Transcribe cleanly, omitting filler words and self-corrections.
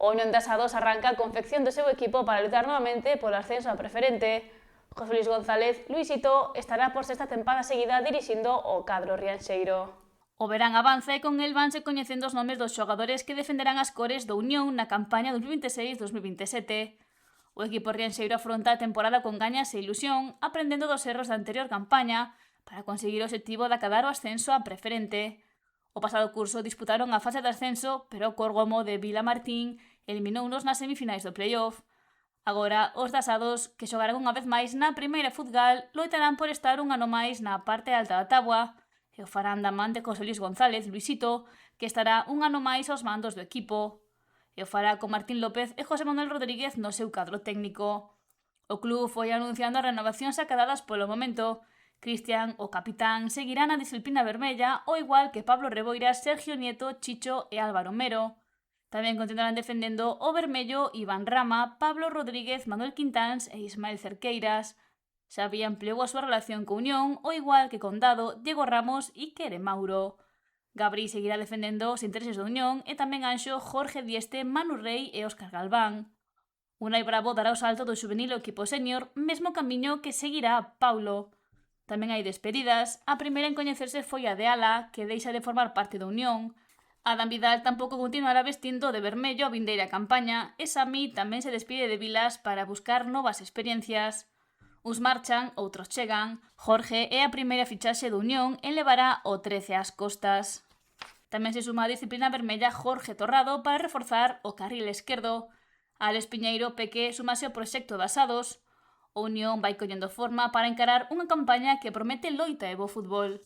O Unión de Asados arranca a confección do seu equipo para lutar novamente polo ascenso a preferente. José Luis González, Luisito, estará por sexta tempada seguida dirixindo o cadro rianxeiro. O verán avanza e con el vanse coñecendo os nomes dos xogadores que defenderán as cores do Unión na campaña 2026-2027. O equipo rianxeiro afronta a temporada con gañas e ilusión, aprendendo dos erros da anterior campaña para conseguir o obxectivo de acadar o ascenso a preferente. O pasado curso disputaron a fase de ascenso, pero o Córgomo de Vilamartín eliminounos nas semifinais do playoff. Agora, os de Asados, que xogarán unha vez máis na primeira futgal, loitarán por estar un ano máis na parte alta da táboa, e o farán da man de José Luis González, Luisito, que estará un ano máis aos mandos do equipo. E o fará con Martín López e José Manuel Rodríguez no seu cadro técnico. O club foi anunciando as renovacións acadadas polo momento. Cristian, o capitán, seguirá na disciplina vermella, ao igual que Pablo Reboiras, Sergio Nieto, Chicho e Álvaro Mero. Tamén continuarán defendendo o vermello Iván Rama, Pablo Rodríguez, Manuel Quintáns e Ismael Cerqueiras. Xavi ampliou a súa relación co Unión, ao igual que Condado, Diego Ramos e Quere Mauro. Gabri seguirá defendendo os intereses da Unión e tamén Anxo, Jorge Dieste, Manu Rey e Óscar Galván. Unai Bravo dará o salto do juvenil ao equipo sénior, mesmo camiño que seguirá Paulo. Tamén hai despedidas, a primeira en coñecerse foi a de Ala, que deixa de formar parte da Unión. Adam Vidal tampouco continuará vestindo de vermello a vindeira campaña e Sami tamén se despide de Vilas para buscar novas experiencias. Uns marchan, outros chegan. Jorge é a primeira fichaxe da Unión e levará o 13 ás costas. Tamén se suma a disciplina vermella Jorge Torrado para reforzar o carril esquerdo. Alex Piñeiro Peque sumase ao proxecto de Asados. O Unión vai collendo forma para encarar unha campaña que promete loita e bo fútbol.